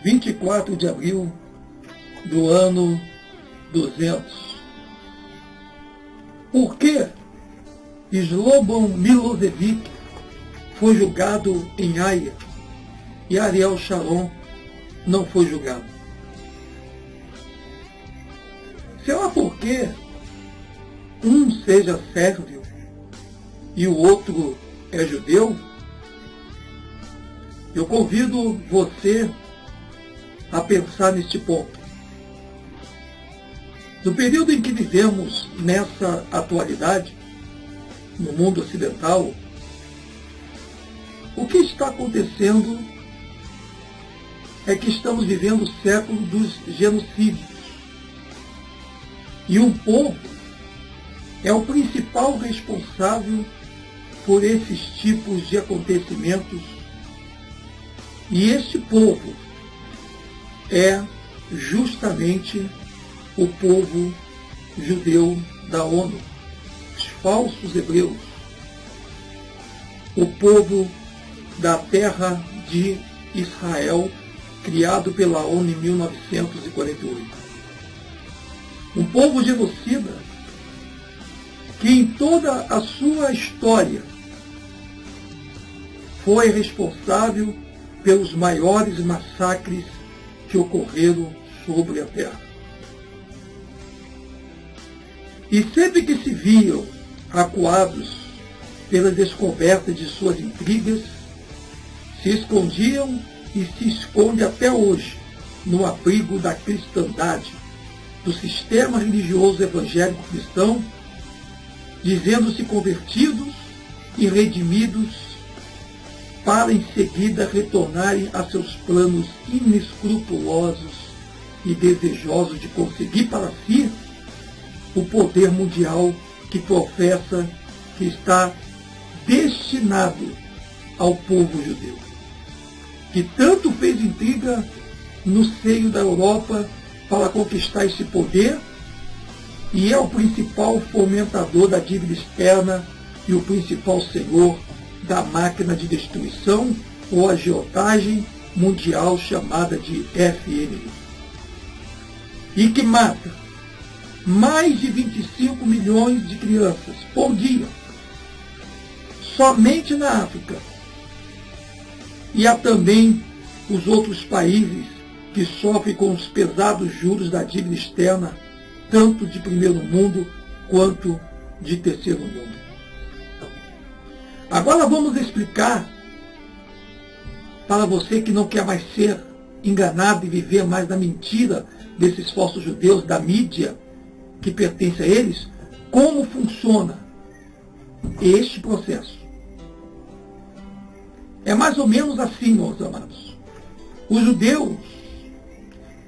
24 de abril do ano 200. Por que Slobodan Milošević foi julgado em Haia e Ariel Sharon não foi julgado? Será porque um seja sérvio e o outro é judeu? Eu convido você a pensar neste ponto. No período em que vivemos nessa atualidade, no mundo ocidental, o que está acontecendo é que estamos vivendo o século dos genocídios. E um povo é o principal responsável por esses tipos de acontecimentos. E este povo é justamente o povo judeu da ONU, os falsos hebreus, o povo da terra de Israel, criado pela ONU em 1948. Um povo genocida que em toda a sua história foi responsável pelos maiores massacres que ocorreram sobre a terra. E sempre que se viam acuados pelas descobertas de suas intrigas, se escondiam e se esconde até hoje no abrigo da cristandade, do sistema religioso evangélico cristão, dizendo-se convertidos e redimidos, para em seguida retornarem a seus planos inescrupulosos e desejosos de conseguir para si o poder mundial que professa que está destinado ao povo judeu, que tanto fez intriga no seio da Europa para conquistar esse poder e é o principal fomentador da dívida externa e o principal senhor da máquina de destruição ou agiotagem mundial chamada de FMI. E que mata mais de 25 milhões de crianças por dia, somente na África. E há também os outros países que sofrem com os pesados juros da dívida externa, tanto de primeiro mundo quanto de terceiro mundo. Agora vamos explicar para você que não quer mais ser enganado e viver mais na mentira desses falsos judeus, da mídia que pertence a eles, como funciona este processo. É mais ou menos assim, meus amados. Os judeus,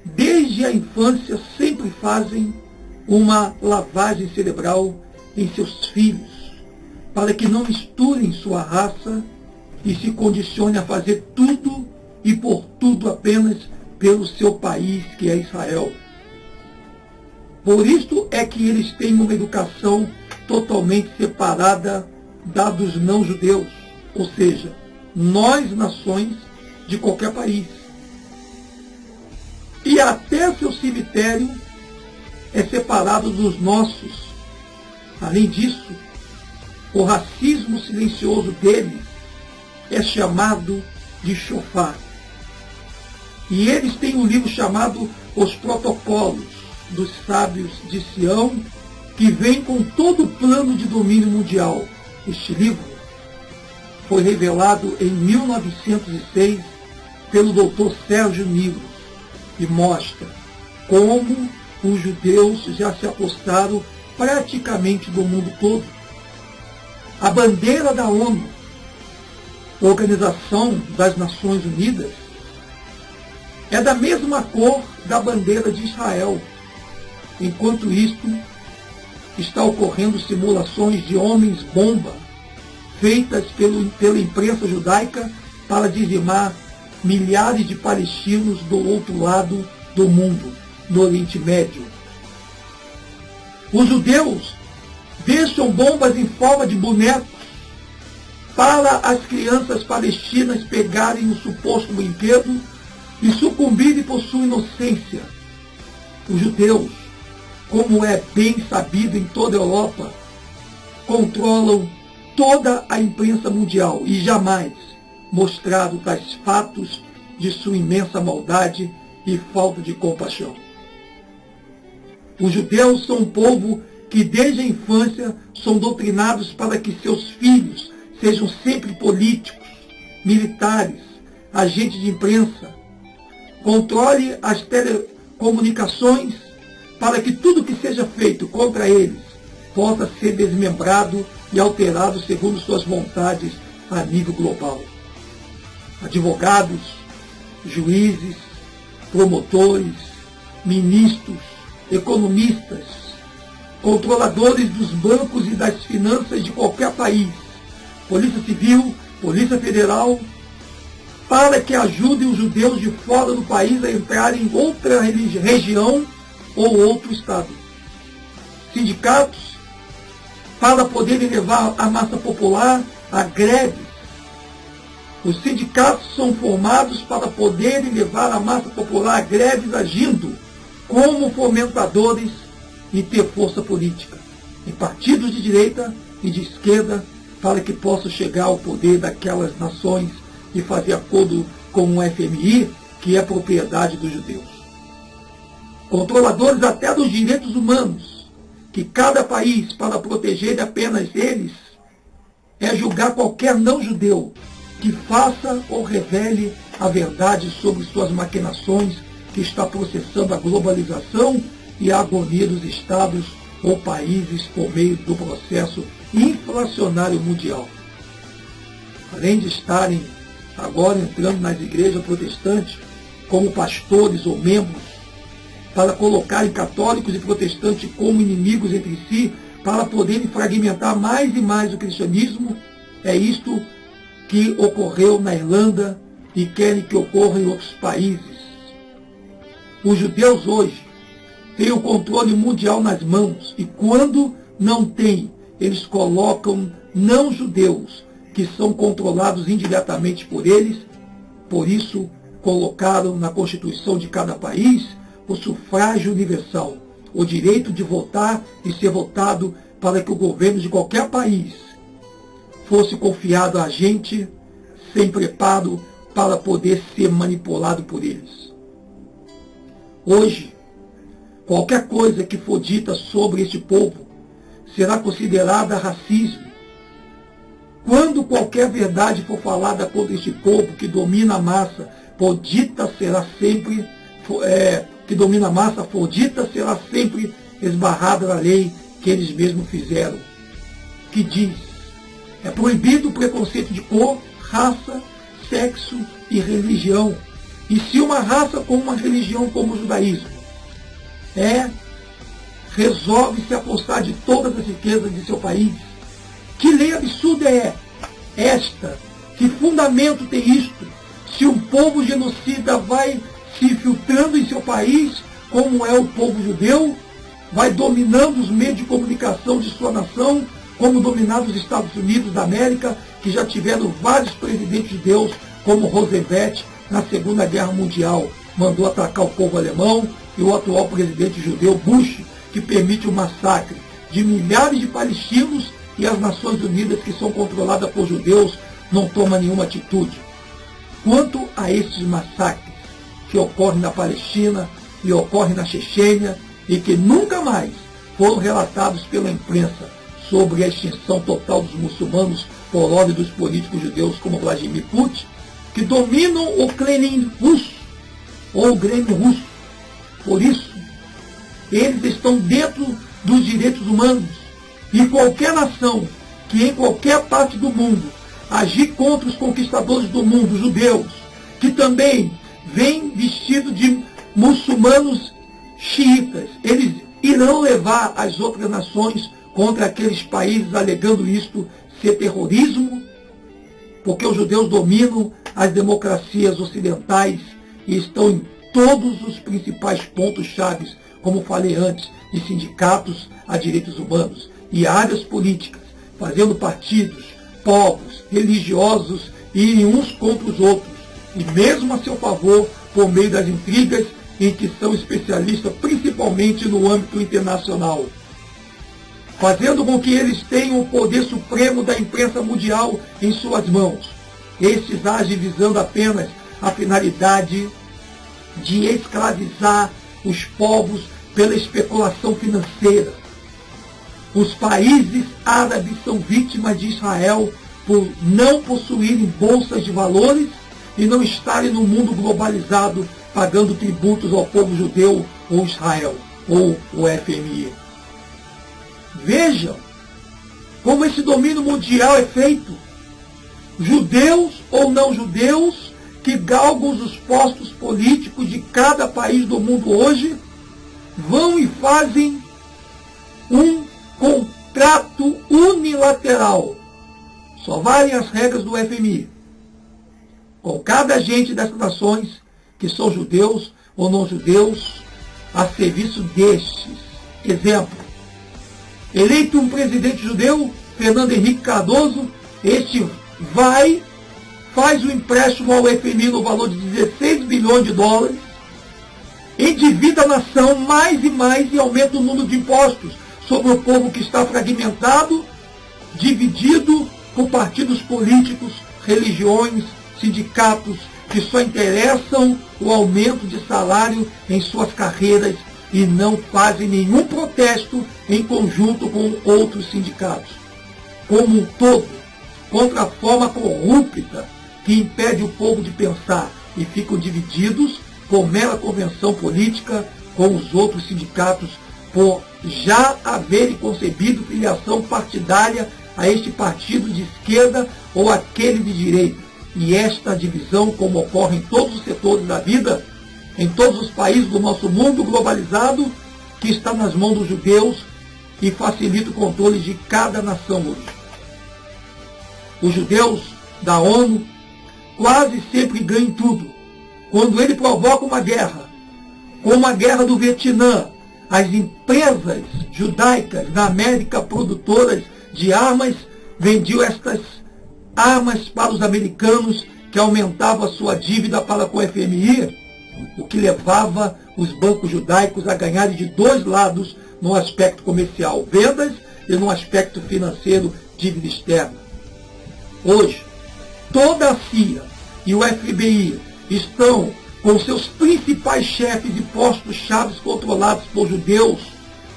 desde a infância, sempre fazem uma lavagem cerebral em seus filhos, para que não misturem sua raça e se condicione a fazer tudo e por tudo apenas pelo seu país, que é Israel. Por isso é que eles têm uma educação totalmente separada da dos não-judeus, ou seja, nós, nações de qualquer país. E até seu cemitério é separado dos nossos. Além disso, o racismo silencioso deles é chamado de chofar. E eles têm um livro chamado Os Protocolos dos Sábios de Sião, que vem com todo o plano de domínio mundial. Este livro foi revelado em 1906 pelo Dr. Sérgio Nigro e mostra como os judeus já se apostaram praticamente do mundo todo. A bandeira da ONU, Organização das Nações Unidas, é da mesma cor da bandeira de Israel. Enquanto isto, está ocorrendo simulações de homens-bomba feitas pela imprensa judaica para dizimar milhares de palestinos do outro lado do mundo, no Oriente Médio. Os judeus deixam bombas em forma de bonecos para as crianças palestinas pegarem o suposto brinquedo e sucumbirem por sua inocência. Os judeus, como é bem sabido em toda a Europa, controlam toda a imprensa mundial e jamais mostraram tais fatos de sua imensa maldade e falta de compaixão. Os judeus são um povo que desde a infância são doutrinados para que seus filhos sejam sempre políticos, militares, agentes de imprensa, controle as telecomunicações para que tudo que seja feito contra eles possa ser desmembrado e alterado segundo suas vontades a nível global. Advogados, juízes, promotores, ministros, economistas, controladores dos bancos e das finanças de qualquer país, Polícia Civil, Polícia Federal, para que ajudem os judeus de fora do país a entrarem em outra região ou outro estado. Sindicatos, para poderem levar a massa popular a greves. Os sindicatos são formados para poderem levar a massa popular a greves agindo como fomentadores e ter força política em partidos de direita e de esquerda para que possam chegar ao poder daquelas nações e fazer acordo com o FMI, que é propriedade dos judeus. Controladores até dos direitos humanos, que cada país, para proteger apenas eles, é julgar qualquer não-judeu que faça ou revele a verdade sobre suas maquinações, que está processando a globalização e a agonia dos estados ou países por meio do processo inflacionário mundial. Além de estarem agora entrando nas igrejas protestantes como pastores ou membros, para colocarem católicos e protestantes como inimigos entre si, para poderem fragmentar mais e mais o cristianismo, é isto que ocorreu na Irlanda e querem que ocorra em outros países. Os judeus hoje têm o controle mundial nas mãos e quando não têm, eles colocam não-judeus que são controlados indiretamente por eles. Por isso, colocaram na Constituição de cada país o sufrágio universal, o direito de votar e ser votado para que o governo de qualquer país fosse confiado a gente sem preparo para poder ser manipulado por eles. Hoje, qualquer coisa que for dita sobre este povo será considerada racismo. Quando qualquer verdade for falada contra este povo que domina a massa, for dita será sempre esbarrada na lei que eles mesmos fizeram, que diz: é proibido o preconceito de cor, raça, sexo e religião. E se uma raça com uma religião como o judaísmo resolve se apossar de todas as riquezas de seu país, que lei absurda é esta? Que fundamento tem isto? Se um povo genocida vai se infiltrando em seu país, como é o povo judeu, vai dominando os meios de comunicação de sua nação, como dominados os Estados Unidos da América, que já tiveram vários presidentes judeus, como Roosevelt, na Segunda Guerra Mundial, mandou atacar o povo alemão, e o atual presidente judeu, Bush, que permite o massacre de milhares de palestinos, e as Nações Unidas, que são controladas por judeus, não tomam nenhuma atitude. quanto a esses massacres que ocorrem na Palestina e ocorrem na Chechênia e que nunca mais foram relatados pela imprensa sobre a extinção total dos muçulmanos por ordem dos políticos judeus como Vladimir Putin, que dominam o Kremlin russo ou o Grêmio russo. Por isso, eles estão dentro dos direitos humanos e qualquer nação que em qualquer parte do mundo agir contra os conquistadores do mundo, os judeus, que também vêm vestidos de muçulmanos xiitas, eles irão levar as outras nações contra aqueles países, alegando isto ser terrorismo, porque os judeus dominam as democracias ocidentais e estão em todos os principais pontos chaves, como falei antes, de sindicatos a direitos humanos e áreas políticas, fazendo partidos, povos, religiosos irem uns contra os outros, e mesmo a seu favor, por meio das intrigas em que são especialistas, principalmente no âmbito internacional, fazendo com que eles tenham o poder supremo da imprensa mundial em suas mãos. Estes agem visando apenas a finalidade de escravizar os povos pela especulação financeira. Os países árabes são vítimas de Israel por não possuírem bolsas de valores e não estarem no mundo globalizado pagando tributos ao povo judeu ou Israel, ou o FMI. Vejam como esse domínio mundial é feito. Judeus ou não judeus que galgam os postos políticos de cada país do mundo hoje vão e fazem um contrato unilateral. Só valem as regras do FMI. Com cada agente dessas nações, que são judeus ou não judeus, a serviço destes. Exemplo: eleito um presidente judeu, Fernando Henrique Cardoso, este vai, faz o empréstimo ao FMI no valor de 16 bilhões de dólares, endivida a nação mais e mais e aumenta o número de impostos sobre o povo que está fragmentado, dividido por partidos políticos, religiões, sindicatos, que só interessam o aumento de salário em suas carreiras e não fazem nenhum protesto em conjunto com outros sindicatos. Como um todo, contra a forma corrupta que impede o povo de pensar e ficam divididos por mera convenção política com os outros sindicatos por já haverem concebido filiação partidária a este partido de esquerda ou aquele de direita. E esta divisão, como ocorre em todos os setores da vida, em todos os países do nosso mundo globalizado, que está nas mãos dos judeus e facilita o controle de cada nação hoje. Os judeus da ONU quase sempre ganham tudo. Quando ele provoca uma guerra, como a guerra do Vietnã, as empresas judaicas na América produtoras de armas vendiam estas armas para os americanos, que aumentavam a sua dívida para com o FMI, o que levava os bancos judaicos a ganharem de dois lados no aspecto comercial, vendas, e no aspecto financeiro, dívida externa. Hoje, toda a CIA e o FBI estão com seus principais chefes e postos-chave controlados por judeus,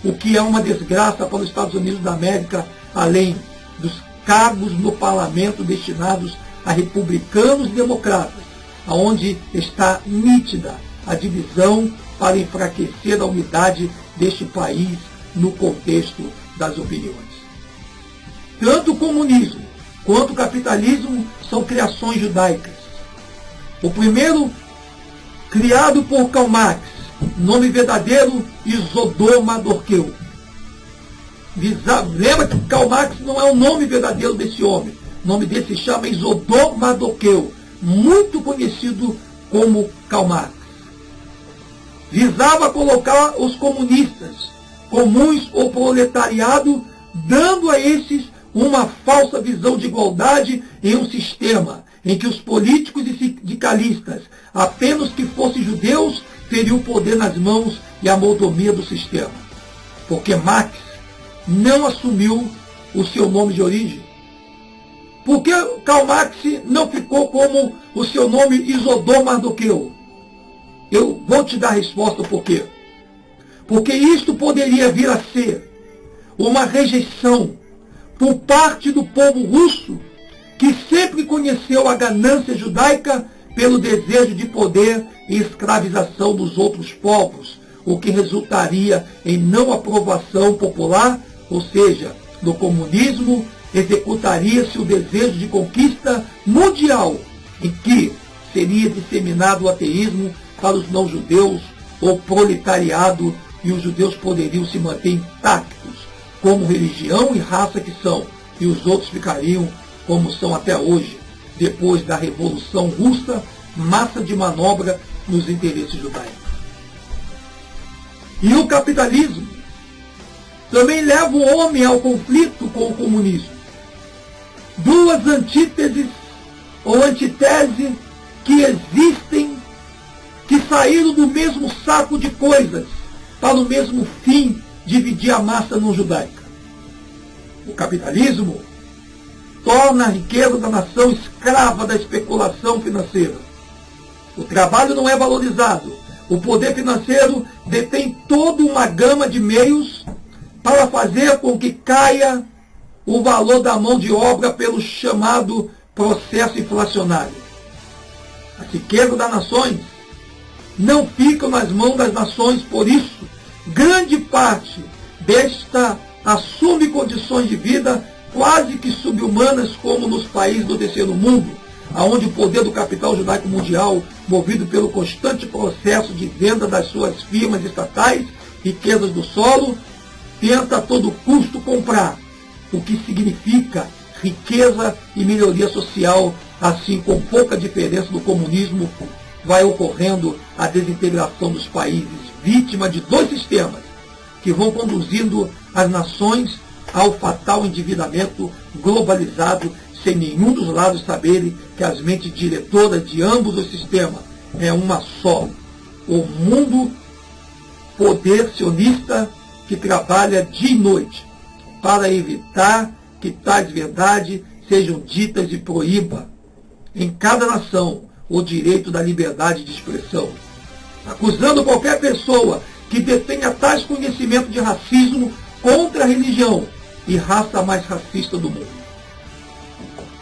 o que é uma desgraça para os Estados Unidos da América, além dos cargos no parlamento destinados a republicanos e democratas, onde está nítida a divisão para enfraquecer a unidade deste país no contexto das opiniões. Tanto o comunismo quanto o capitalismo são criações judaicas. O primeiro, criado por Karl Marx, nome verdadeiro Isidor Mardoqueu. Lembra que Karl Marx não é o nome verdadeiro desse homem. O nome dele se chama Isidor Mardoqueu, muito conhecido como Karl Marx. Visava colocar os comunistas comuns ou proletariado, dando a esses uma falsa visão de igualdade em um sistema em que os políticos e sindicalistas, apenas que fossem judeus, teriam o poder nas mãos e a mordomia do sistema. Porque Marx não assumiu o seu nome de origem. Por que Karl Marx não ficou como o seu nome Isidor Mardoqueu? Eu vou te dar a resposta por quê. Porque isto poderia vir a ser uma rejeição por parte do povo russo, que sempre conheceu a ganância judaica pelo desejo de poder e escravização dos outros povos, o que resultaria em não aprovação popular, ou seja, do comunismo, executaria-se o desejo de conquista mundial, em que seria disseminado o ateísmo para os não-judeus, o proletariado, e os judeus poderiam se manter intactos, como religião e raça que são, e os outros ficariam como são até hoje, depois da Revolução Russa, massa de manobra nos interesses judaicos. E o capitalismo também leva o homem ao conflito com o comunismo. Duas antíteses ou antitese que existem, que saíram do mesmo saco de coisas para o mesmo fim, dividir a massa não judaica. O capitalismo torna a riqueza da nação escrava da especulação financeira. O trabalho não é valorizado. O poder financeiro detém toda uma gama de meios para fazer com que caia o valor da mão de obra pelo chamado processo inflacionário. As riquezas das nações não ficam nas mãos das nações, por isso, grande parte desta assume condições de vida quase que subhumanas, como nos países do terceiro mundo, onde o poder do capital judaico mundial, movido pelo constante processo de venda das suas firmas estatais, riquezas do solo, tenta a todo custo comprar, o que significa riqueza e melhoria social, assim com pouca diferença do comunismo, vai ocorrendo a desintegração dos países, vítima de dois sistemas que vão conduzindo as nações ao fatal endividamento globalizado, sem nenhum dos lados saberem que as mentes diretoras de ambos os sistemas é uma só. O mundo poder sionista que trabalha dia e noite para evitar que tais verdades sejam ditas e proíba em cada nação o direito da liberdade de expressão, acusando qualquer pessoa que detenha tais conhecimentos de racismo contra a religião e raça mais racista do mundo.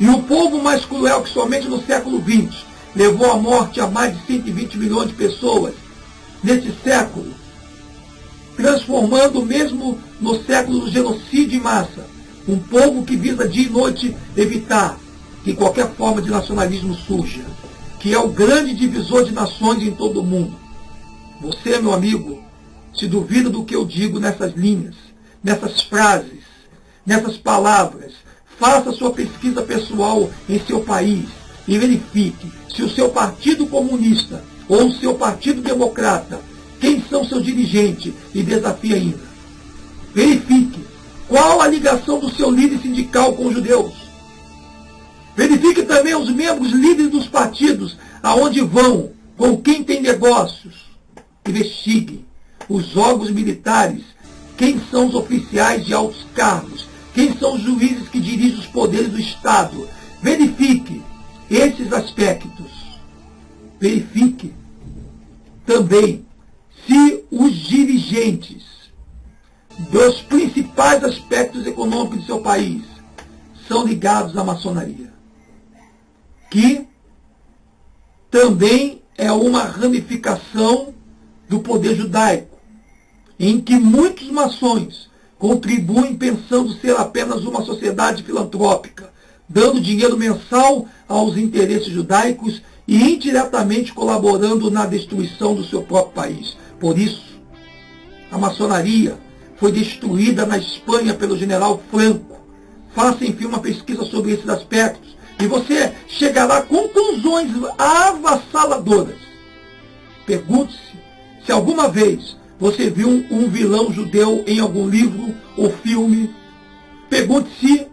E o povo mais cruel que somente no século XX levou à morte a mais de 120 milhões de pessoas nesse século, transformando mesmo no século do genocídio em massa, um povo que visa dia e noite evitar que qualquer forma de nacionalismo surja, que é o grande divisor de nações em todo o mundo. Você, meu amigo, se duvida do que eu digo nessas linhas, nessas frases, nessas palavras, faça sua pesquisa pessoal em seu país e verifique se o seu partido comunista ou o seu partido democrata, quem são seus dirigentes, e desafie ainda. Verifique qual a ligação do seu líder sindical com os judeus. Verifique também os membros líderes dos partidos, aonde vão, com quem tem negócios. Investigue os órgãos militares, quem são os oficiais de altos cargos, quem são os juízes que dirigem os poderes do Estado. Verifique esses aspectos. Verifique também se os dirigentes dos principais aspectos econômicos do seu país são ligados à maçonaria, que também é uma ramificação do poder judaico, em que muitos maçons contribuem pensando ser apenas uma sociedade filantrópica, dando dinheiro mensal aos interesses judaicos e indiretamente colaborando na destruição do seu próprio país. Por isso, a maçonaria foi destruída na Espanha pelo general Franco. Faça, enfim, uma pesquisa sobre esses aspectos e você chegará a conclusões avassaladoras. Pergunte-se se alguma vez você viu um vilão judeu em algum livro ou filme. Pergunte-se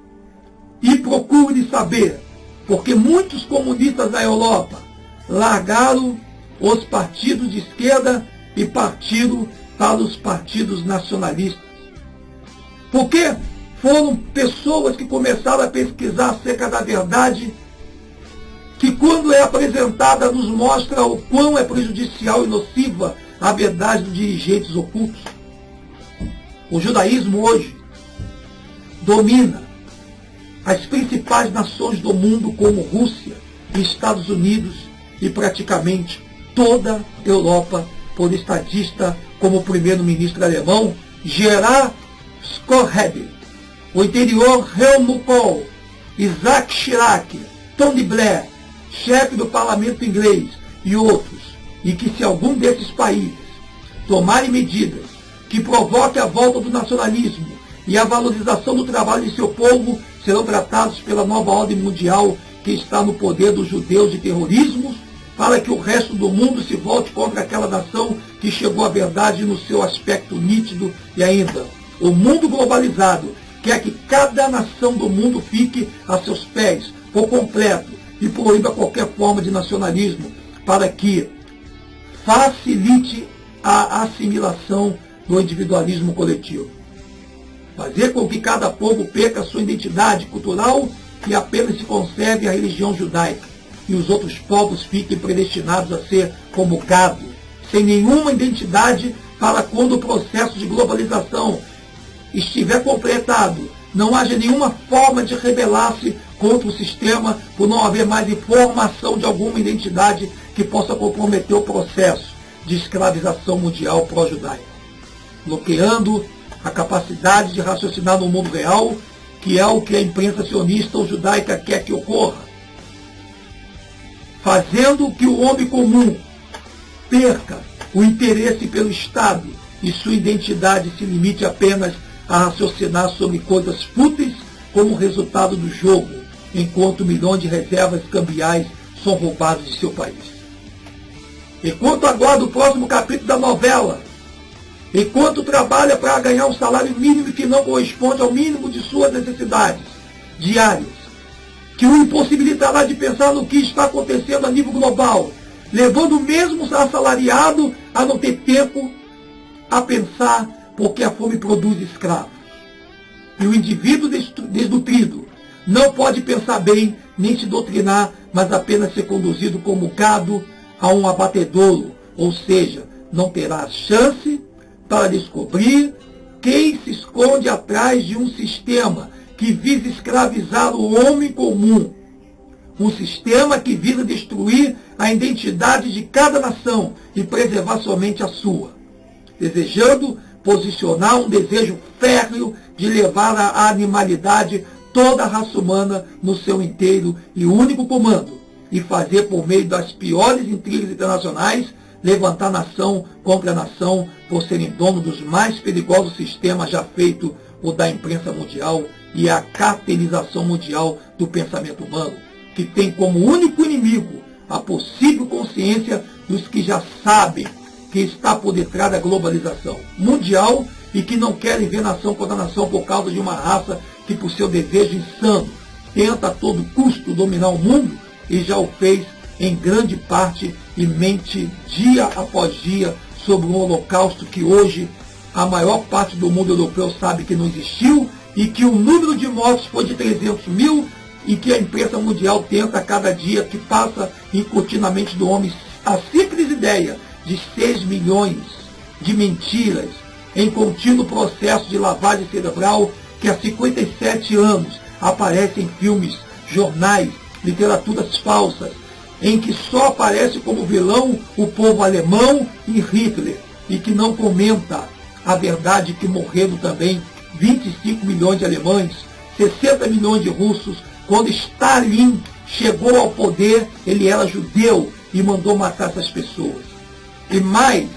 e procure saber, porque muitos comunistas da Europa largaram os partidos de esquerda e partiram para os partidos nacionalistas. Porque foram pessoas que começaram a pesquisar acerca da verdade, que quando é apresentada nos mostra o quão é prejudicial e nociva a verdade dos dirigentes ocultos. O judaísmo hoje domina as principais nações do mundo, como Rússia e Estados Unidos, e praticamente toda a Europa, por estadista como o primeiro-ministro alemão Gerhard Schröder, o interior Helmut Kohl, Isaac Chirac, Tony Blair, chefe do parlamento inglês e outros, e que se algum desses países tomarem medidas que provoquem a volta do nacionalismo e a valorização do trabalho de seu povo, serão tratados pela nova ordem mundial que está no poder dos judeus de terrorismo, para que o resto do mundo se volte contra aquela nação que chegou à verdade no seu aspecto nítido. E ainda, o mundo globalizado quer que cada nação do mundo fique a seus pés por completo e proíba qualquer forma de nacionalismo, para que facilite a assimilação do individualismo coletivo. Fazer com que cada povo perca sua identidade cultural e apenas se conserve a religião judaica, e os outros povos fiquem predestinados a ser como gado, sem nenhuma identidade, para quando o processo de globalização estiver completado, não haja nenhuma forma de rebelar-se contra o sistema, por não haver mais informação de alguma identidade que possa comprometer o processo de escravização mundial pró-judaica, bloqueando a capacidade de raciocinar no mundo real, que é o que a imprensa sionista ou judaica quer que ocorra, fazendo que o homem comum perca o interesse pelo Estado e sua identidade se limite apenas a raciocinar sobre coisas fúteis como resultado do jogo, enquanto milhões de reservas cambiais são roubados de seu país. Enquanto aguarda o próximo capítulo da novela, enquanto trabalha para ganhar um salário mínimo que não corresponde ao mínimo de suas necessidades diárias, que o impossibilitará de pensar no que está acontecendo a nível global, levando o mesmo assalariado a não ter tempo a pensar, porque a fome produz escravos. E o indivíduo desnutrido não pode pensar bem, nem se doutrinar, mas apenas ser conduzido como gado a um abatedouro, ou seja, não terá chance para descobrir quem se esconde atrás de um sistema que visa escravizar o homem comum. Um sistema que visa destruir a identidade de cada nação e preservar somente a sua, desejando posicionar um desejo férreo de levar a animalidade, toda a raça humana, no seu inteiro e único comando, e fazer, por meio das piores intrigas internacionais, levantar nação contra nação por serem dono dos mais perigosos sistemas já feito, o da imprensa mundial e a cartelização mundial do pensamento humano, que tem como único inimigo a possível consciência dos que já sabem que está por detrás da globalização mundial e que não querem ver nação contra nação por causa de uma raça que, por seu desejo insano, tenta a todo custo dominar o mundo e já o fez em grande parte e mente dia após dia sobre um holocausto que hoje a maior parte do mundo europeu sabe que não existiu e que o número de mortos foi de 300 mil e que a imprensa mundial tenta a cada dia que passa incutir na mente do homem a simples ideia de 6 milhões de mentiras em contínuo processo de lavagem cerebral que há 57 anos aparece em filmes, jornais, literaturas falsas, em que só aparece como vilão o povo alemão e Hitler, e que não comenta a verdade que morreram também 25 milhões de alemães, 60 milhões de russos. Quando Stalin chegou ao poder, ele era judeu e mandou matar essas pessoas. E mais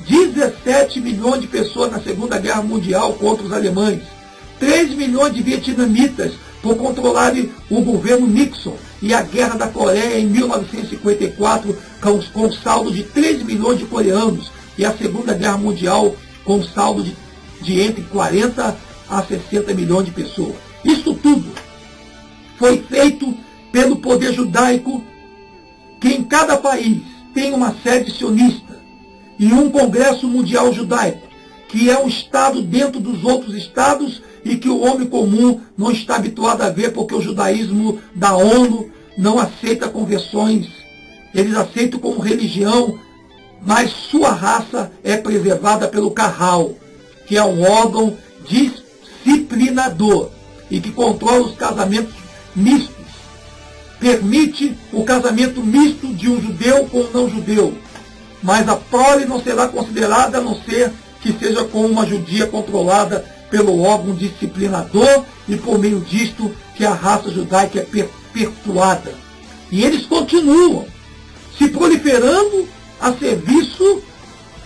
17 milhões de pessoas na Segunda Guerra Mundial contra os alemães, 3 milhões de vietnamitas por controlarem o governo Nixon, e a Guerra da Coreia em 1954 com saldo de 3 milhões de coreanos, e a Segunda Guerra Mundial com saldo de entre 40 a 60 milhões de pessoas. Isso tudo foi feito pelo poder judaico, que em cada país tem uma sede sionista e um congresso mundial judaico, que é um Estado dentro dos outros Estados e que o homem comum não está habituado a ver, porque o judaísmo da ONU não aceita conversões. Eles aceitam como religião, mas sua raça é preservada pelo Kahal, que é um órgão disciplinador e que controla os casamentos mistos. Permite o casamento misto de um judeu com um não-judeu, mas a prole não será considerada a não ser que seja com uma judia controlada pelo órgão disciplinador e por meio disto que a raça judaica é perpetuada. E eles continuam se proliferando a serviço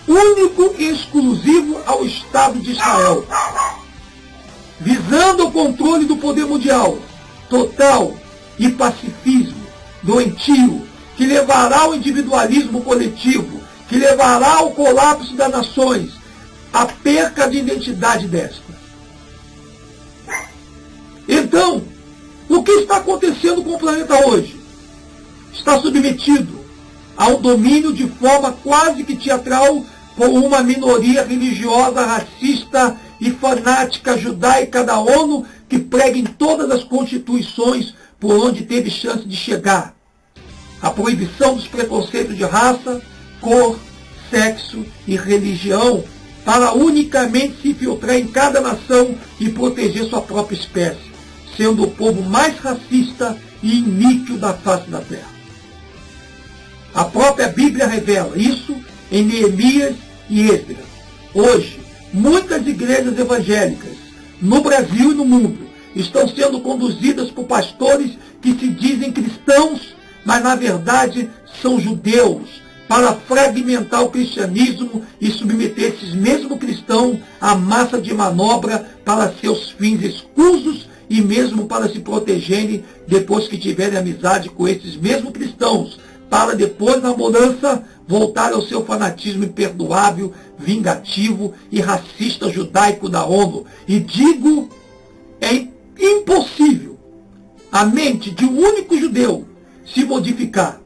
único e exclusivo ao Estado de Israel, visando o controle do poder mundial, total e pacifismo doentio, que levará ao individualismo coletivo, que levará ao colapso das nações, à perca de identidade desta. Então, o que está acontecendo com o planeta hoje? Está submetido a um domínio de forma quase que teatral por uma minoria religiosa, racista e fanática judaica da ONU que prega em todas as constituições por onde teve chance de chegar. A proibição dos preconceitos de raça, cor, sexo e religião para unicamente se infiltrar em cada nação e proteger sua própria espécie, sendo o povo mais racista e iníquo da face da terra. A própria Bíblia revela isso em Neemias e Esdras. Hoje, muitas igrejas evangélicas, no Brasil e no mundo, estão sendo conduzidas por pastores que se dizem cristãos, mas na verdade são judeus, para fragmentar o cristianismo e submeter esses mesmos cristãos à massa de manobra para seus fins escusos e mesmo para se protegerem depois que tiverem amizade com esses mesmos cristãos, para depois, na mudança, voltar ao seu fanatismo imperdoável, vingativo e racista judaico da ONU. E digo, é impossível a mente de um único judeu se modificar.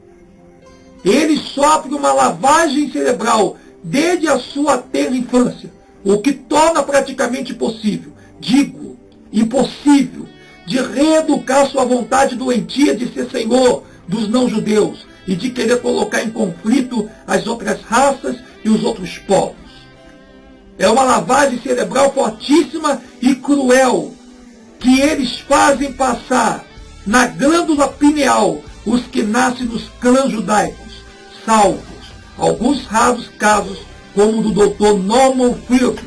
Ele sofre uma lavagem cerebral desde a sua tenra infância, o que torna praticamente impossível, digo, impossível, de reeducar sua vontade doentia de ser senhor dos não-judeus e de querer colocar em conflito as outras raças e os outros povos. É uma lavagem cerebral fortíssima e cruel que eles fazem passar na glândula pineal os que nascem nos clãs judaicos, salvos alguns raros casos, como o do Dr. Norman Phillips,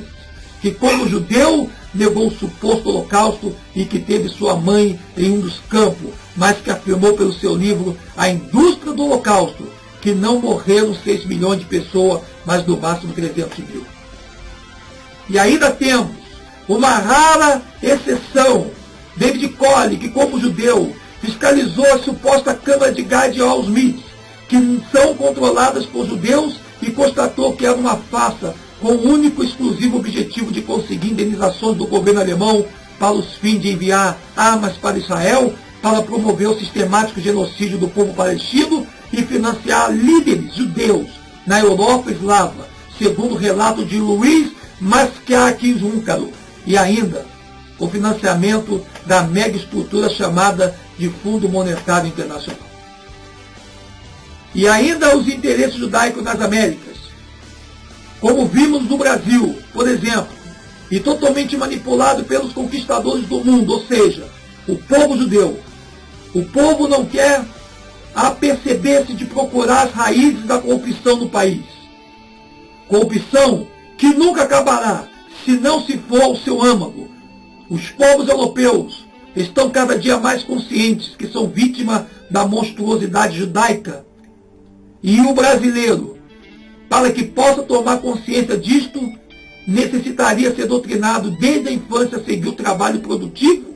que como judeu negou o suposto holocausto e que teve sua mãe em um dos campos, mas que afirmou pelo seu livro A Indústria do Holocausto, que não morreram 6 milhões de pessoas, mas no máximo 300 mil. E ainda temos uma rara exceção, David Cole, que como judeu fiscalizou a suposta Câmara de Gad e All-Smith, que são controladas por judeus, e constatou que era uma farsa com o único e exclusivo objetivo de conseguir indenizações do governo alemão para os fins de enviar armas para Israel, para promover o sistemático genocídio do povo palestino e financiar líderes judeus na Europa eslava, segundo o relato de Luiz Mascakis Húncaro, e ainda o financiamento da mega estrutura chamada de Fundo Monetário Internacional. E ainda os interesses judaicos nas Américas, como vimos no Brasil, por exemplo, e totalmente manipulado pelos conquistadores do mundo, ou seja, o povo judeu. O povo não quer aperceber-se de procurar as raízes da corrupção no país. Corrupção que nunca acabará, se não se for ao seu âmago. Os povos europeus estão cada dia mais conscientes que são vítimas da monstruosidade judaica. E o brasileiro, para que possa tomar consciência disto, necessitaria ser doutrinado desde a infância a seguir o trabalho produtivo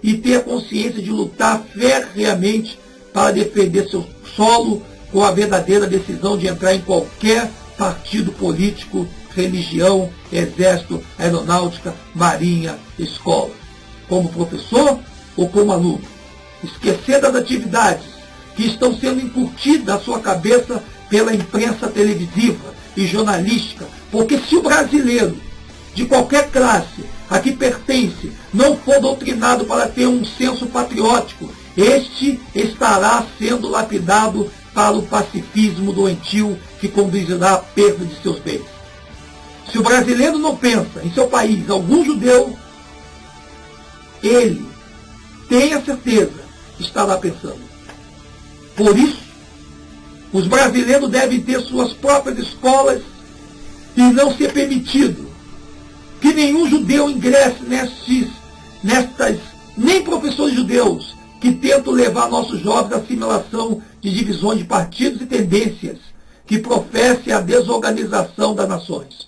e ter a consciência de lutar ferreamente para defender seu solo com a verdadeira decisão de entrar em qualquer partido político, religião, exército, aeronáutica, marinha, escola, como professor ou como aluno. Esquecer das atividades que estão sendo incutidas à sua cabeça pela imprensa televisiva e jornalística, porque se o brasileiro de qualquer classe a que pertence não for doutrinado para ter um senso patriótico, este estará sendo lapidado para o pacifismo doentio que conduzirá à perda de seus bens. Se o brasileiro não pensa em seu país algum judeu, ele, tenha certeza, estará pensando. Por isso, os brasileiros devem ter suas próprias escolas e não ser permitido que nenhum judeu ingresse nestas, nem professores judeus que tentam levar nossos jovens à assimilação de divisões de partidos e tendências que professem a desorganização das nações.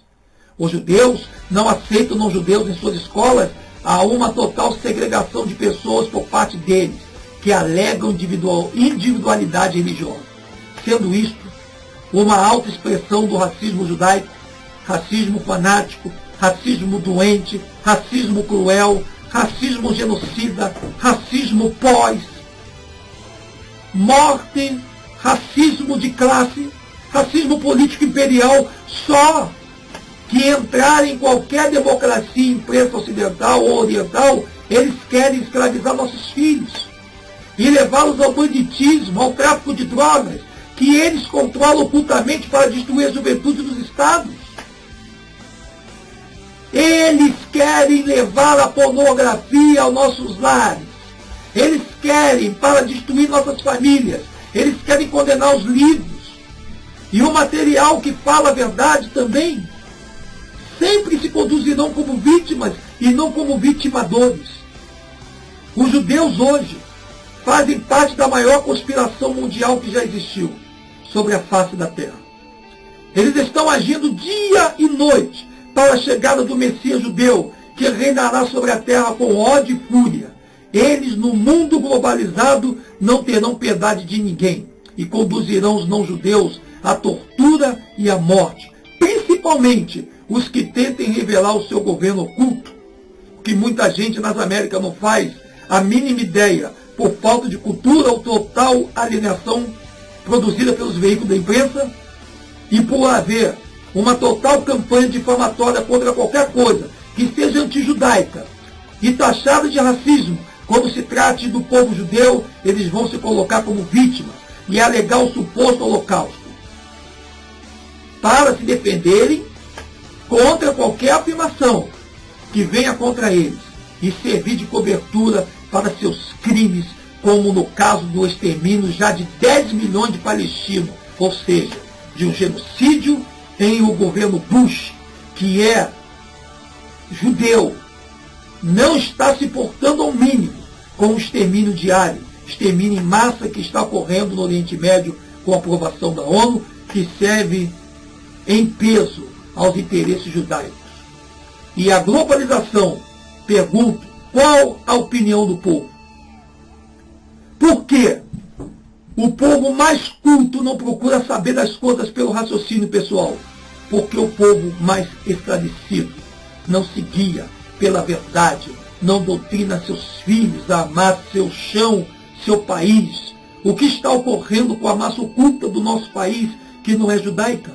Os judeus não aceitam não-judeus em suas escolas. Há uma total segregação de pessoas por parte deles, que alegam individualidade religiosa. Sendo isto uma alta expressão do racismo judaico, racismo fanático, racismo doente, racismo cruel, racismo genocida, racismo pós-morte, racismo de classe, racismo político imperial, só que entrar em qualquer democracia, imprensa ocidental ou oriental, eles querem escravizar nossos filhos e levá-los ao banditismo, ao tráfico de drogas, que eles controlam ocultamente para destruir a juventude dos estados. Eles querem levar a pornografia aos nossos lares. Eles querem para destruir nossas famílias. Eles querem condenar os livros. E o material que fala a verdade também sempre se conduzirão como vítimas e não como vitimadores. Os judeus hoje fazem parte da maior conspiração mundial que já existiu sobre a face da terra. Eles estão agindo dia e noite para a chegada do Messias judeu, que reinará sobre a terra com ódio e fúria. Eles, no mundo globalizado, não terão piedade de ninguém e conduzirão os não-judeus à tortura e à morte, principalmente os que tentem revelar o seu governo oculto, que muita gente nas Américas não faz a mínima ideia, por falta de cultura ou total alienação produzida pelos veículos da imprensa, e por haver uma total campanha difamatória contra qualquer coisa que seja antijudaica e taxada de racismo. Quando se trate do povo judeu, eles vão se colocar como vítimas e alegar o suposto holocausto, para se defenderem contra qualquer afirmação que venha contra eles e servir de cobertura para seus crimes, como no caso do extermínio já de 10 milhões de palestinos, ou seja, de um genocídio em o governo Bush, que é judeu, não está se portando ao mínimo com o extermínio diário, extermínio em massa que está ocorrendo no Oriente Médio com a aprovação da ONU, que serve em peso aos interesses judaicos. E a globalização, pergunto, qual a opinião do povo? Por que o povo mais culto não procura saber das coisas pelo raciocínio pessoal? Porque o povo mais esclarecido não se guia pela verdade, não doutrina seus filhos a amar seu chão, seu país. O que está ocorrendo com a massa oculta do nosso país, que não é judaica?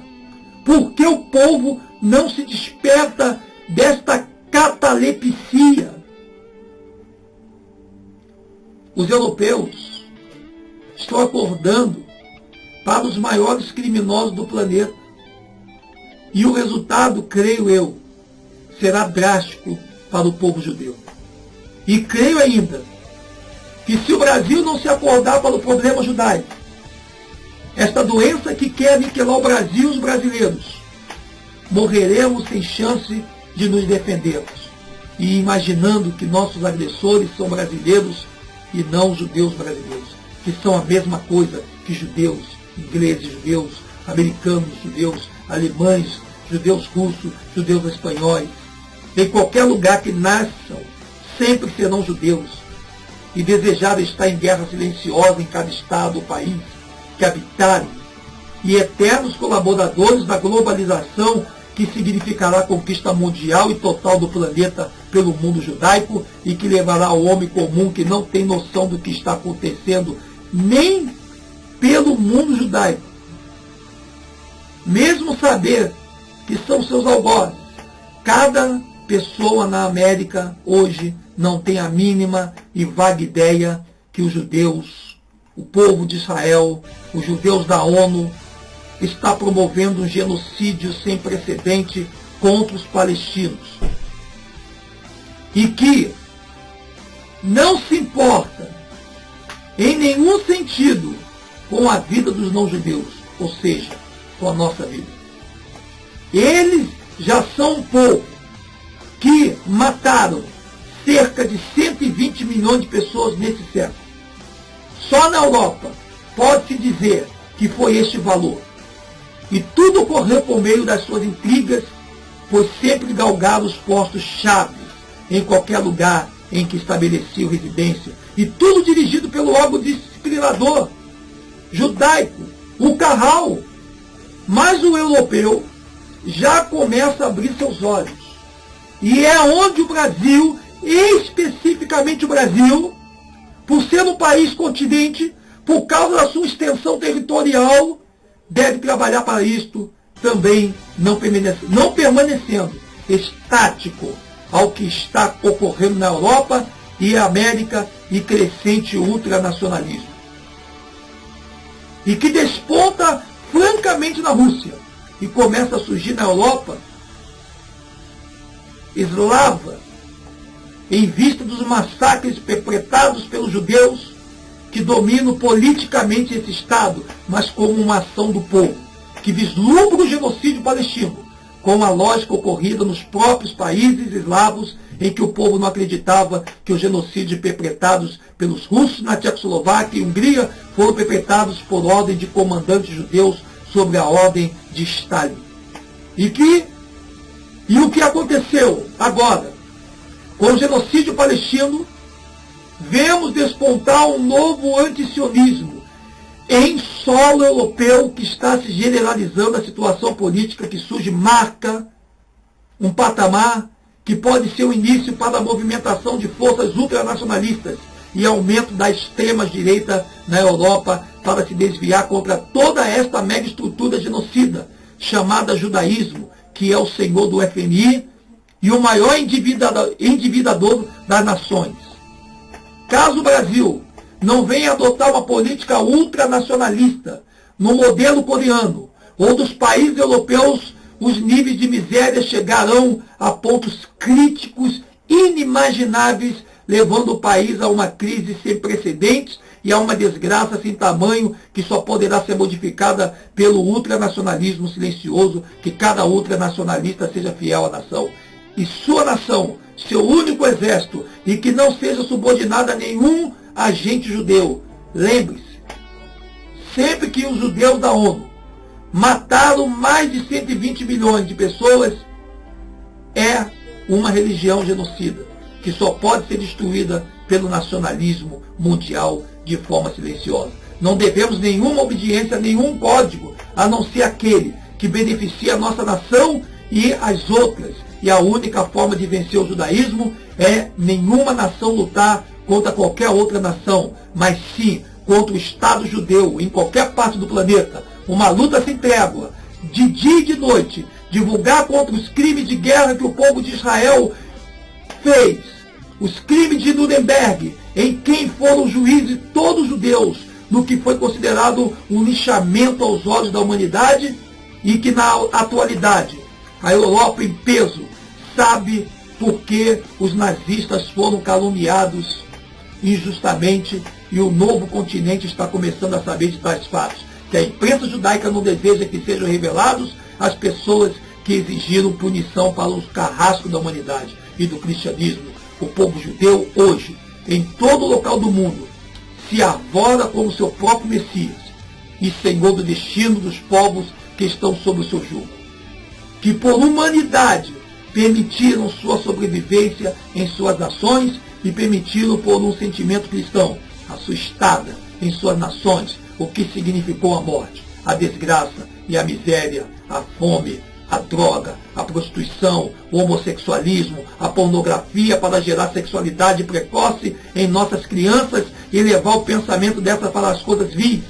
Por que o povo não se desperta desta catalepsia? Os europeus estão acordando para os maiores criminosos do planeta. E o resultado, creio eu, será drástico para o povo judeu. E creio ainda que se o Brasil não se acordar para o problema judaico, esta doença que quer aniquilar o Brasil e os brasileiros, morreremos sem chance de nos defendermos. E imaginando que nossos agressores são brasileiros e não judeus brasileiros, que são a mesma coisa que judeus, ingleses judeus, americanos judeus, alemães, judeus russos, judeus espanhóis. Em qualquer lugar que nasçam, sempre serão judeus. E desejar estar em guerra silenciosa em cada estado ou país que habitarem, e eternos colaboradores da globalização, que significará a conquista mundial e total do planeta pelo mundo judaico, e que levará ao homem comum que não tem noção do que está acontecendo, nem pelo mundo judaico, mesmo saber que são seus algozes, Cada pessoa na América hoje não tem a mínima e vaga ideia que os judeus, o povo de Israel, os judeus da ONU, está promovendo um genocídio sem precedente contra os palestinos. E que não se importa em nenhum sentido com a vida dos não-judeus, ou seja, com a nossa vida. Eles já são um povo que mataram cerca de 120 milhões de pessoas nesse século. Só na Europa pode-se dizer que foi este valor. E tudo ocorreu por meio das suas intrigas, pois sempre galgaram os postos-chave em qualquer lugar em que estabeleciam residência. E tudo dirigido pelo órgão disciplinador judaico, o Kahal. Mas o europeu já começa a abrir seus olhos. E é onde o Brasil, especificamente o Brasil, por ser um país continente, por causa da sua extensão territorial, deve trabalhar para isto também, não permanecendo estático ao que está ocorrendo na Europa e América e crescente ultranacionalismo. E que desponta francamente na Rússia e começa a surgir na Europa eslava em vista dos massacres perpetrados pelos judeus que dominam politicamente esse Estado, mas como uma ação do povo, que vislumbra o genocídio palestino, com a lógica ocorrida nos próprios países eslavos em que o povo não acreditava que os genocídios perpetrados pelos russos na Tchecoslováquia e Hungria foram perpetrados por ordem de comandantes judeus sobre a ordem de Stalin. E o que aconteceu agora com o genocídio palestino? Vemos despontar um novo antisionismo em solo europeu que está se generalizando. A situação política que surge marca um patamar que pode ser o início para a movimentação de forças ultranacionalistas e aumento da extrema-direita na Europa para se desviar contra toda esta mega estrutura genocida chamada judaísmo, que é o senhor do FMI e o maior endividador das nações. Caso o Brasil não venha adotar uma política ultranacionalista no modelo coreano ou dos países europeus, os níveis de miséria chegarão a pontos críticos inimagináveis, levando o país a uma crise sem precedentes e a uma desgraça sem tamanho que só poderá ser modificada pelo ultranacionalismo silencioso, que cada ultranacionalista seja fiel à nação. E sua nação, seu único exército, e que não seja subordinado a nenhum agente judeu. Lembre-se, sempre que os judeus da ONU mataram mais de 120 milhões de pessoas, é uma religião genocida, que só pode ser destruída pelo nacionalismo mundial de forma silenciosa. Não devemos nenhuma obediência a nenhum código, a não ser aquele que beneficia a nossa nação e as outras. E a única forma de vencer o judaísmo é nenhuma nação lutar contra qualquer outra nação, mas sim contra o Estado judeu em qualquer parte do planeta. Uma luta sem trégua, de dia e de noite, divulgar contra os crimes de guerra que o povo de Israel fez, os crimes de Nuremberg, em quem foram juízes todos judeus, no que foi considerado um lixamento aos olhos da humanidade, e que na atualidade a Europa em peso sabe por que os nazistas foram caluniados injustamente, e o novo continente está começando a saber de tais fatos, que a imprensa judaica não deseja que sejam revelados as pessoas que exigiram punição para os carrascos da humanidade e do cristianismo. O povo judeu hoje, em todo local do mundo, se arvora como seu próprio Messias e senhor do destino dos povos que estão sob o seu jugo, que por humanidade permitiram sua sobrevivência em suas nações e permitiram por um sentimento cristão a sua estada em suas nações, o que significou a morte, a desgraça e a miséria, a fome, a droga, a prostituição, o homossexualismo, a pornografia para gerar sexualidade precoce em nossas crianças e levar o pensamento dessas para as coisasvis,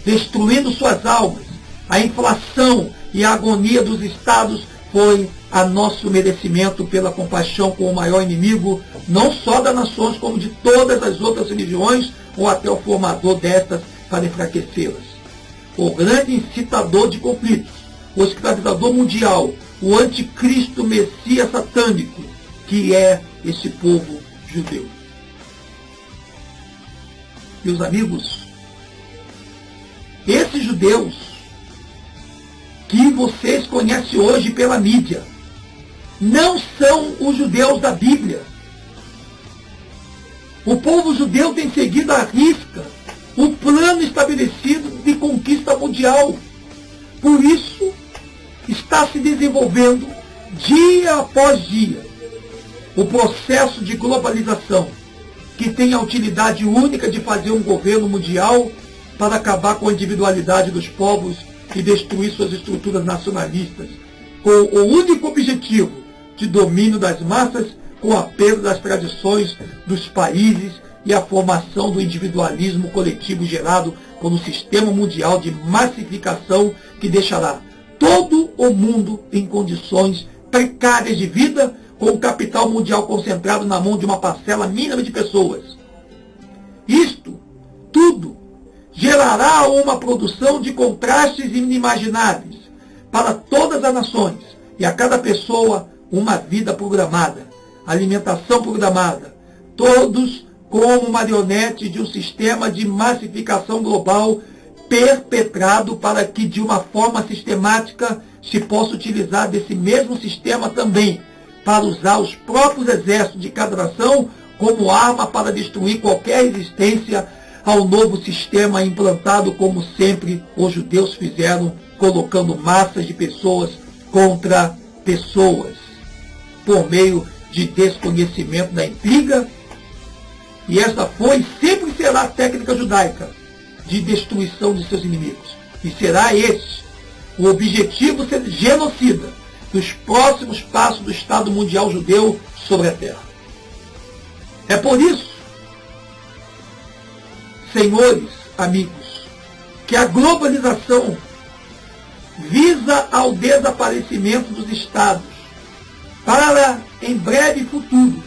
destruindo suas almas, a inflação e a agonia dos estados foi a nosso merecimento pela compaixão com o maior inimigo, não só das nações, como de todas as outras religiões, ou até o formador destas para enfraquecê-las. O grande incitador de conflitos, o escravizador mundial, o anticristo messias satânico, que é esse povo judeu. Meus amigos, esses judeus que vocês conhecem hoje pela mídia, não são os judeus da Bíblia. O povo judeu tem seguido à risca o plano estabelecido de conquista mundial. Por isso, está se desenvolvendo, dia após dia, o processo de globalização, que tem a utilidade única de fazer um governo mundial para acabar com a individualidade dos povos e destruir suas estruturas nacionalistas, com o único objetivo de domínio das massas, com a perda das tradições dos países e a formação do individualismo coletivo gerado por um sistema mundial de massificação que deixará todo o mundo em condições precárias de vida, com o capital mundial concentrado na mão de uma parcela mínima de pessoas. Isto tudo gerará uma produção de contrastes inimagináveis para todas as nações e a cada pessoa uma vida programada, alimentação programada, todos como marionetes de um sistema de massificação global perpetrado para que de uma forma sistemática se possa utilizar desse mesmo sistema também para usar os próprios exércitos de cada nação como arma para destruir qualquer resistência ao novo sistema implantado, como sempre os judeus fizeram, colocando massas de pessoas contra pessoas, por meio de desconhecimento da intriga. E esta foi e sempre será a técnica judaica de destruição de seus inimigos. E será esse o objetivo genocida dos próximos passos do Estado Mundial Judeu sobre a Terra. É por isso, senhores, amigos, que a globalização visa ao desaparecimento dos Estados, para, em breve futuro,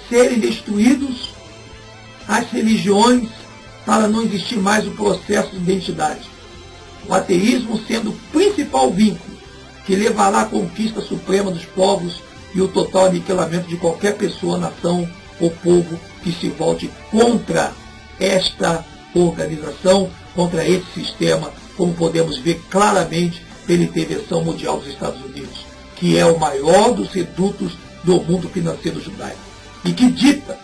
serem destruídos as religiões, para não existir mais o processo de identidade. O ateísmo sendo o principal vínculo que levará à conquista suprema dos povos e o total aniquilamento de qualquer pessoa, nação ou povo que se volte contra esta organização, contra esse sistema, como podemos ver claramente pela intervenção mundial dos Estados Unidos, que é o maior dos redutos do mundo financeiro judaico, e que dita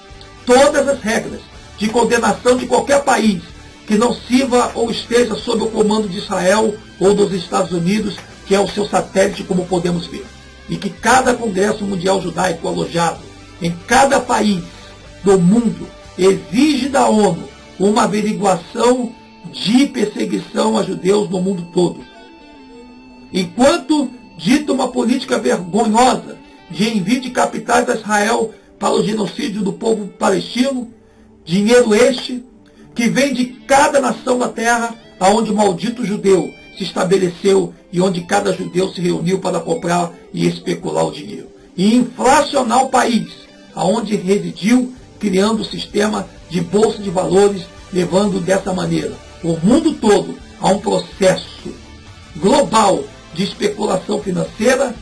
todas as regras de condenação de qualquer país que não sirva ou esteja sob o comando de Israel ou dos Estados Unidos, que é o seu satélite, como podemos ver. E que cada Congresso Mundial Judaico alojado em cada país do mundo exige da ONU uma averiguação de perseguição a judeus no mundo todo. Enquanto dita uma política vergonhosa de envio de capitais a Israel para o genocídio do povo palestino, dinheiro este que vem de cada nação da terra aonde o maldito judeu se estabeleceu e onde cada judeu se reuniu para comprar e especular o dinheiro. E inflacionar o país, aonde residiu, criando o sistema de bolsa de valores, levando dessa maneira o mundo todo a um processo global de especulação financeira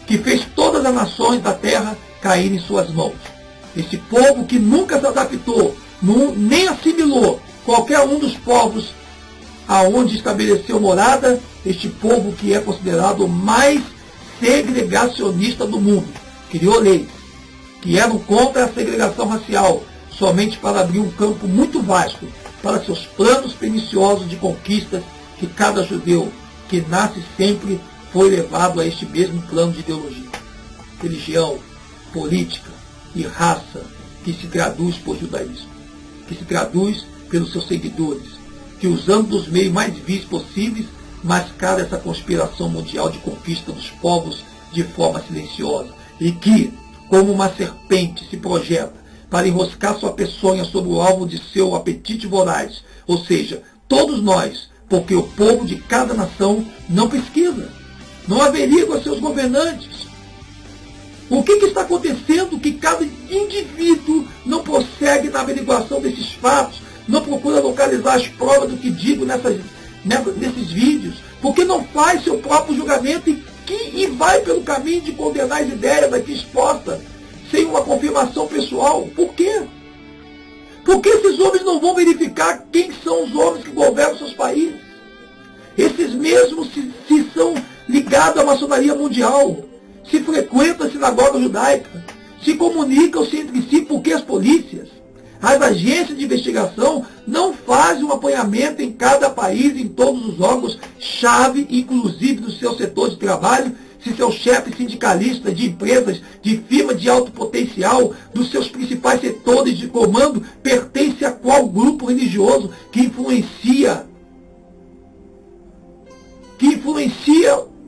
que fez todas as nações da terra cair em suas mãos. Esse povo que nunca se adaptou, nem assimilou qualquer um dos povos aonde estabeleceu morada, este povo que é considerado o mais segregacionista do mundo, criou leis que eram contra a segregação racial, somente para abrir um campo muito vasto para seus planos perniciosos de conquistas, que cada judeu que nasce sempre foi levado a este mesmo plano de ideologia, religião, política e raça, que se traduz por judaísmo, que se traduz pelos seus seguidores, que usando dos meios mais vis possíveis, mascara essa conspiração mundial de conquista dos povos de forma silenciosa, e que, como uma serpente, se projeta para enroscar sua peçonha sobre o alvo de seu apetite voraz, ou seja, todos nós, porque o povo de cada nação não pesquisa, não averigua seus governantes. O que está acontecendo que cada indivíduo não prossegue na averiguação desses fatos, não procura localizar as provas do que digo nesses vídeos, porque não faz seu próprio julgamento e vai pelo caminho de condenar as ideias aqui expostas, sem uma confirmação pessoal? Por quê? Porque esses homens não vão verificar quem são os homens que governam seus países. Esses mesmos se são ligados à maçonaria mundial, se frequentam a sinagoga judaica, se comunicam-se entre si, porque as polícias, as agências de investigação não fazem um apanhamento em cada país, em todos os órgãos-chave, inclusive no seu setor de trabalho, se seu chefe sindicalista de empresas, de firma de alto potencial, dos seus principais setores de comando, pertence a qual grupo religioso que influencia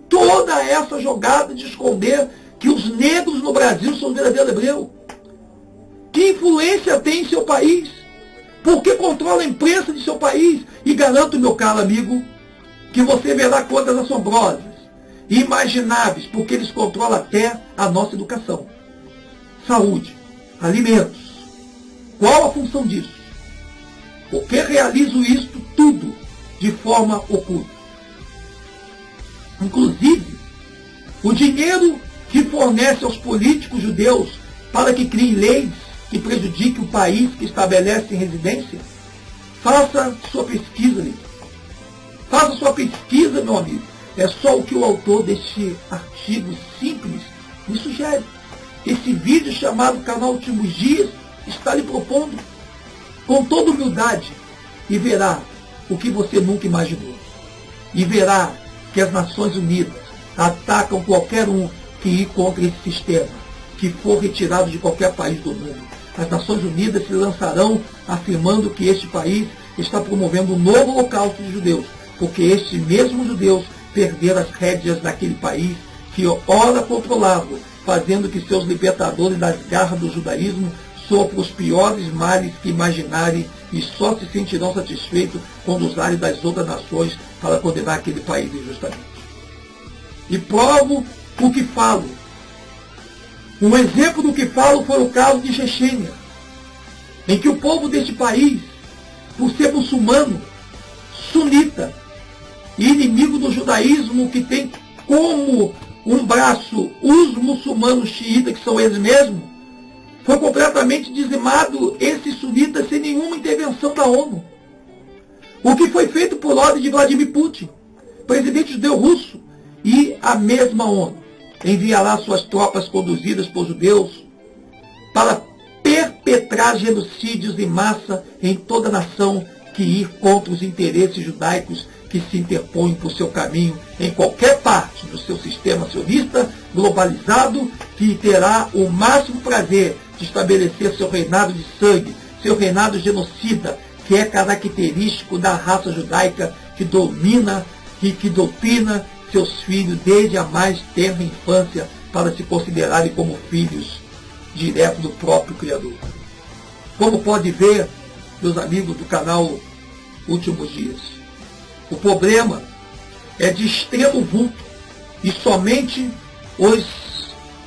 toda essa jogada de esconder que os negros no Brasil são verdadeiros hebreus. Que influência tem em seu país? Porque controla a imprensa de seu país. E garanto, meu caro amigo, que você verá coisas assombrosas, imagináveis, porque eles controlam até a nossa educação, saúde, alimentos. Qual a função disso? Porque realizam isto tudo de forma oculta. Inclusive, o dinheiro que fornece aos políticos judeus para que criem leis que prejudiquem o país que estabelece residência, faça sua pesquisa, amigo. Faça sua pesquisa, meu amigo. É só o que o autor deste artigo simples me sugere. Esse vídeo chamado Canal Últimos Dias está lhe propondo com toda humildade, e verá o que você nunca imaginou. E verá que as Nações Unidas atacam qualquer um que ir contra esse sistema, que for retirado de qualquer país do mundo. As Nações Unidas se lançarão afirmando que este país está promovendo um novo holocausto de judeus, porque estes mesmos judeus perderam as rédeas daquele país que ora controlava, fazendo que seus libertadores das garras do judaísmo sofram os piores males que imaginarem e só se sentirão satisfeitos quando usarem das outras nações para condenar aquele país injustamente. E provo o que falo. Um exemplo do que falo foi o caso de Chechênia, em que o povo deste país, por ser muçulmano, sunita, e inimigo do judaísmo, que tem como um braço os muçulmanos xiitas, que são eles mesmos, foi completamente dizimado esse sunita sem nenhuma intervenção da ONU. O que foi feito por ordem de Vladimir Putin, presidente judeu russo, e a mesma ONU enviará suas tropas conduzidas por judeus para perpetrar genocídios em massa em toda a nação que ir contra os interesses judaicos que se interpõem por seu caminho em qualquer parte do seu sistema sionista globalizado, que terá o máximo prazer de estabelecer seu reinado de sangue, seu reinado genocida, que é característico da raça judaica que domina e que doutrina seus filhos desde a mais tenra infância para se considerarem como filhos direto do próprio Criador. Como pode ver, meus amigos do canal Últimos Dias, o problema é de extremo vulto e somente os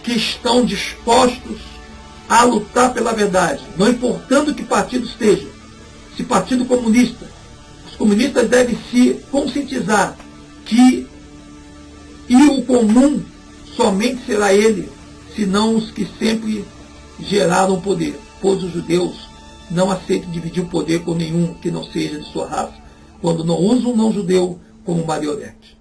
que estão dispostos a lutar pela verdade, não importando que partido esteja, se partido comunista, os comunistas devem se conscientizar que o comum somente será ele, senão os que sempre geraram poder, pois os judeus não aceitam dividir o poder com nenhum que não seja de sua raça, quando não usam um não-judeu como marionete.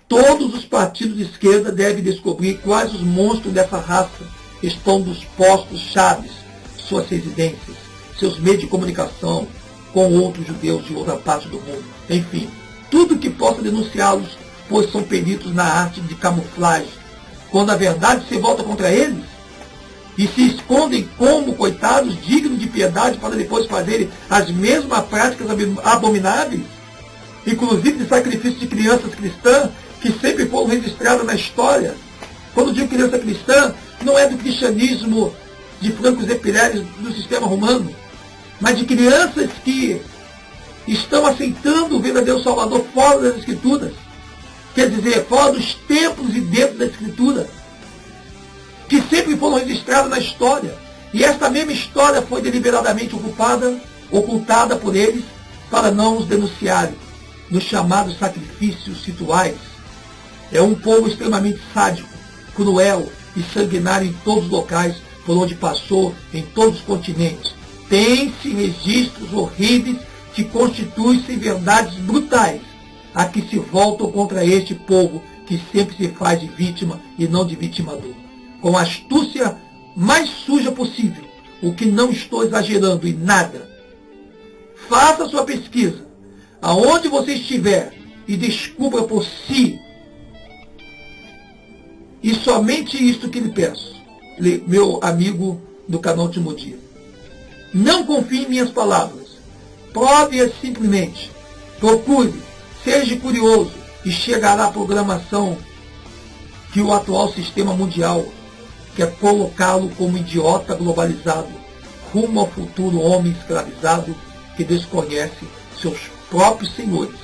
Todos os partidos de esquerda devem descobrir quais os monstros dessa raça estão dos postos chaves, suas residências, seus meios de comunicação com outros judeus de outra parte do mundo. Enfim, tudo que possa denunciá-los, pois são peritos na arte de camuflagem. Quando a verdade se volta contra eles, e se escondem como coitados dignos de piedade para depois fazerem as mesmas práticas abomináveis, inclusive de sacrifício de crianças cristãs, que sempre foram registradas na história. Quando digo criança cristã, não é do cristianismo de Franco Zé Pires do sistema romano, mas de crianças que estão aceitando o verdadeiro Salvador fora das Escrituras, quer dizer, fora dos templos e dentro da Escritura, que sempre foram registrados na história. E esta mesma história foi deliberadamente ocultada por eles para não os denunciarem nos chamados sacrifícios rituais. É um povo extremamente sádico, cruel e sanguinário em todos os locais por onde passou, em todos os continentes. Tem-se registros horríveis que constituem-se verdades brutais a que se voltam contra este povo que sempre se faz de vítima e não de vitimador. Com a astúcia mais suja possível, o que não estou exagerando em nada. Faça sua pesquisa, aonde você estiver, e descubra por si. E somente isto que lhe peço, meu amigo do canal Timodia. Não confie em minhas palavras. Prove-as simplesmente. Procure, seja curioso, e chegará à programação que o atual sistema mundial quer colocá-lo como idiota globalizado, rumo ao futuro homem escravizado que desconhece seus próprios senhores.